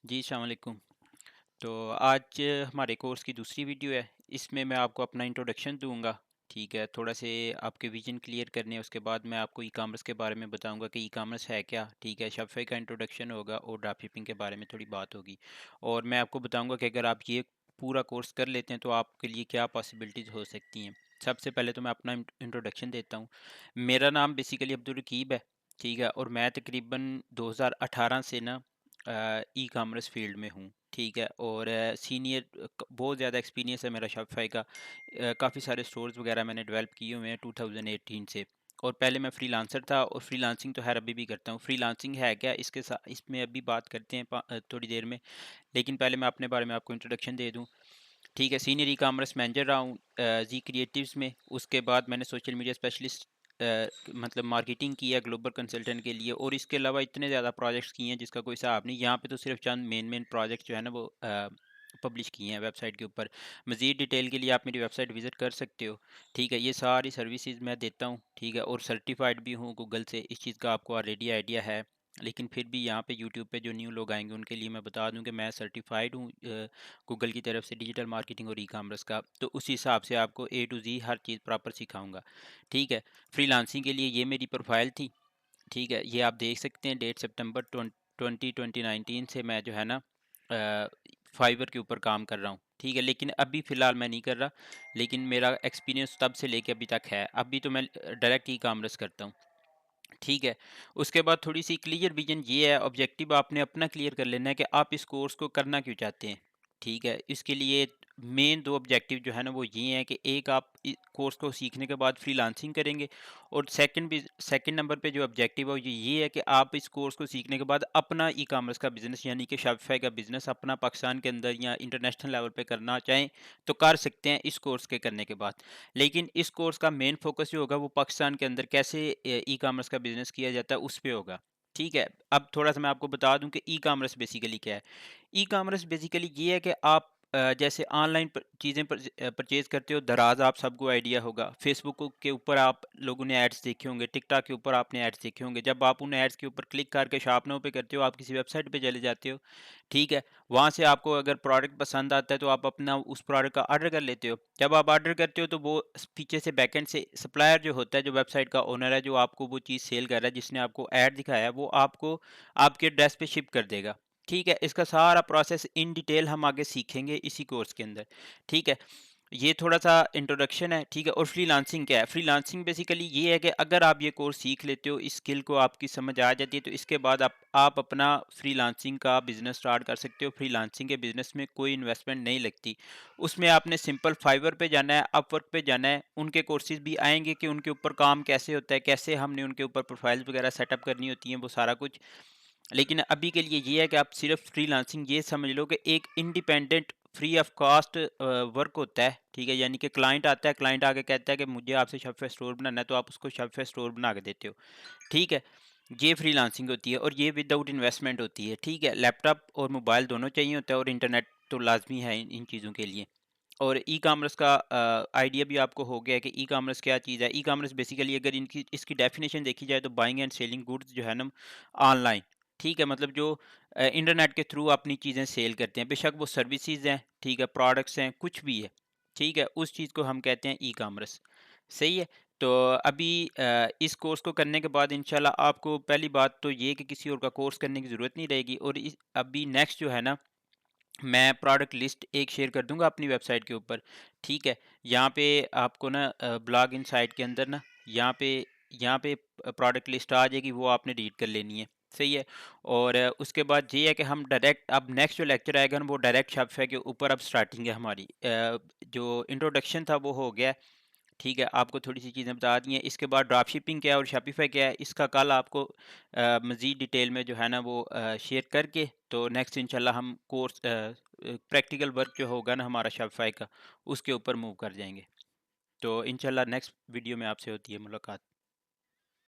जी, अस्सलाम वालेकुम। तो आज हमारे कोर्स की दूसरी वीडियो है। इसमें मैं आपको अपना इंट्रोडक्शन दूँगा, ठीक है? थोड़ा से आपके विज़न क्लियर करने हैं, उसके बाद मैं आपको ई-कॉमर्स के बारे में बताऊँगा कि ई-कॉमर्स है क्या, ठीक है? शॉपिफ़ाई का इंट्रोडक्शन होगा और ड्रॉपशिपिंग के बारे में थोड़ी बात होगी। और मैं आपको बताऊँगा कि अगर आप ये पूरा कोर्स कर लेते हैं, तो आपके लिए क्या पॉसिबिलिटीज़ हो सकती हैं। सबसे पहले तो मैं अपना इंट्रोडक्शन देता हूँ। मेरा नाम बेसिकली अब्दुल रकीब है, ठीक है? और मैं तकरीबन 2018 से ना ई-कॉमर्स फ़ील्ड में हूँ, ठीक है? और सीनियर बहुत ज़्यादा एक्सपीरियंस है मेरा शॉपिफ़ाई का। काफ़ी सारे स्टोर्स वगैरह मैंने डेवलप किए हुए हैं 2018 से। और पहले मैं फ्रीलांसर था और फ्रीलांसिंग तो ख़ैर अभी भी करता हूँ। फ्रीलांसिंग है क्या? इसमें अभी बात करते हैं थोड़ी देर में। लेकिन पहले मैं अपने बारे में आपको इंट्रोडक्शन दे दूँ। ठीक है, सीनियर ई-कॉमर्स मैनेजर रहा हूँ ज़ी क्रिएटिव्स में। उसके बाद मैंने सोशल मीडिया स्पेशलिस्ट मतलब मार्केटिंग की है ग्लोबल कंसल्टेंट के लिए, और इसके अलावा इतने ज़्यादा प्रोजेक्ट्स किए हैं जिसका कोई हिसाब नहीं। यहाँ पे तो सिर्फ चंद मेन प्रोजेक्ट जो है ना वो पब्लिश किए हैं वेबसाइट के ऊपर। मज़ीद डिटेल के लिए आप मेरी वेबसाइट विज़िट कर सकते हो, ठीक है? ये सारी सर्विसेज मैं देता हूँ, ठीक है? और सर्टिफाइड भी हूँ गूगल से, इस चीज़ का आपको ऑलरेडी आइडिया है। लेकिन फिर भी यहाँ पे यूट्यूब पे जो न्यू लोग आएँगे उनके लिए मैं बता दूँ कि मैं सर्टिफाइड हूँ गूगल की तरफ से डिजिटल मार्केटिंग और ई-कॉमर्स का। तो उस हिसाब से आपको ए to Zee her cheese proper सिखाऊँगा, ठीक है? फ्रीलांसिंग के लिए ये मेरी प्रोफ़ाइल थी, ठीक है? ये आप देख सकते हैं, डेट सितंबर 2019 से मैं जो है ना फाइवर के ऊपर काम कर रहा हूँ, ठीक है? लेकिन अभी फ़िलहाल मैं नहीं कर रहा, लेकिन मेरा एक्सपीरियंस तब से लेके अभी तक है। अभी तो मैं डायरेक्ट ई-कॉमर्स करता हूँ। ठीक है। उसके बाद थोड़ी-सी क्लियर विज़न ये है, ऑब्जेक्टिव आपने अपना क्लियर कर लेना है कि आप इस कोर्स को करना क्यों चाहते हैं, ठीक है? इसके लिए मेन 2 ऑब्जेक्टिव जो है ना वो ये हैं कि एक आप कोर्स को सीखने के बाद फ्रीलांसिंग करेंगे, और सेकंड नंबर पे जो ऑब्जेक्टिव है वो ये है कि आप इस कोर्स को सीखने के बाद अपना ई-कॉमर्स का बिज़नेस यानी कि शॉपिफ़ाई का बिज़नेस अपना पाकिस्तान के अंदर या इंटरनेशनल लेवल पे करना चाहें, तो कर सकते हैं इस कोर्स के करने के बाद। लेकिन इस कोर्स का मेन फ़ोकस जो होगा वो पाकिस्तान के अंदर कैसे ई-कॉमर्स का बिज़नेस किया जाता है उस पे होगा। ठीक है? अब थोड़ा-सा मैं आपको बता दूँ कि ई-कॉमर्स बेसिकली क्या है? ई-कॉमर्स बेसिकली ये है कि आप जैसे ऑनलाइन चीज़ें परचेज़ करते हो, दराज़ आप सबको आइडिया होगा। फ़ेसबुक के ऊपर आप लोगों ने एड्स देखे होंगे, टिकटॉक के ऊपर आपने एड्स देखे होंगे। जब आप उन एड्स के ऊपर क्लिक करके शॉप नाउ पे करते हो, आप किसी वेबसाइट पे चले जाते हो, ठीक है? वहाँ से आपको अगर प्रोडक्ट पसंद आता है तो आप अपना उस प्रोडक्ट का ऑर्डर कर लेते हो। जब आप ऑर्डर करते हो तो वो पीछे से बैकएंड से सप्लायर जो होता है, जो वेबसाइट का ओनर है, जो आपको वो चीज़ सेल कर रहा है, जिसने आपको ऐड दिखाया है, वो आपको आपके एड्रेस पे शिप कर देगा। ठीक है? इसका सारा प्रोसेस इन डिटेल हम आगे सीखेंगे इसी कोर्स के अंदर। ठीक है? ये थोड़ा-सा इंट्रोडक्शन है, ठीक है? और फ्रीलांसिंग क्या है? फ्रीलांसिंग बेसिकली ये है कि अगर आप ये कोर्स सीख लेते हो, इस स्किल को आपकी समझ आ जाती है, तो इसके बाद आप अपना फ्रीलांसिंग का बिज़नेस स्टार्ट कर सकते हो। फ्रीलांसिंग के बिज़नेस में कोई इन्वेस्टमेंट नहीं लगती। उसमें आपने सिंपल फाइवर पे जाना है, अपवर्क पे जाना है, उनके कोर्सेज़ भी आएँगे कि उनके ऊपर काम कैसे होता है, कैसे हमने उनके ऊपर प्रोफ़ाइल्स वगैरह सेटअप करनी होती हैं, वो सारा कुछ। लेकिन अभी के लिए ये है कि आप सिर्फ फ्रीलांसिंग ये समझ लो कि एक independent free of cost work होता है, ठीक है? यानी कि क्लाइंट आता है, क्लाइंट आके कहता है कि मुझे आपसे शॉपिफ़ाई स्टोर बनाना है, तो आप उसको शॉपिफ़ाई स्टोर बना के देते हो, ठीक है? ये फ्रीलांसिंग होती है और ये विदाउट इन्वेस्टमेंट होती है, ठीक है? लैपटॉप और मोबाइल दोनों चाहिए होता है, और इंटरनेट तो लाज़मी है इन चीज़ों के लिए। और ई-कॉमर्स का आइडिया भी आपको हो गया है कि ई-कॉमर्स क्या चीज़ है। ई-कॉमर्स बेसिकली अगर इनकी इसकी डेफिनेशन देखी जाए तो बाइंग एंड सेलिंग गुड्स जो है ना ऑनलाइन, ठीक है? मतलब जो इंटरनेट के थ्रू अपनी चीज़ें सेल करते हैं, बेशक वो सर्विसेज़ हैं, ठीक है? प्रोडक्ट्स हैं, कुछ भी है, ठीक है? उस चीज़ को हम कहते हैं ई-कॉमर्स, सही है? तो अभी इस कोर्स को करने के बाद इंशाल्लाह आपको पहली बात तो ये कि किसी और का कोर्स करने की ज़रूरत नहीं रहेगी, और इस अभी नेक्स्ट जो है ना, मैं प्रोडक्ट लिस्ट एक शेयर कर दूँगा अपनी वेबसाइट के ऊपर, ठीक है? यहाँ पे आपको ना ब्लॉग इनसाइट के अंदर ना यहाँ पे प्रोडक्ट लिस्ट आ जाएगी, वो आपने रीड कर लेनी है, सही है? और उसके बाद ये है कि हम डायरेक्ट अब नेक्स्ट जो लेक्चर आएगा ना वो डायरेक्ट शॉपिफ़ाई के ऊपर अब स्टार्टिंग है हमारी। जो इंट्रोडक्शन था वो हो गया है, ठीक है? आपको थोड़ी-सी चीज़ें बता दी हैं। इसके बाद ड्रॉपशिपिंग क्या है और शॉपिफ़ाई क्या है, इसका कल आपको मज़ीद डिटेल में जो है ना वो शेयर करके, तो नेक्स्ट इंशाल्लाह हम कोर्स प्रैक्टिकल वर्क जो होगा ना हमारा शॉपिफ़ाई का, उसके ऊपर मूव कर जाएँगे। तो इंशाल्लाह नेक्स्ट वीडियो में आपसे होती है मुलाकात।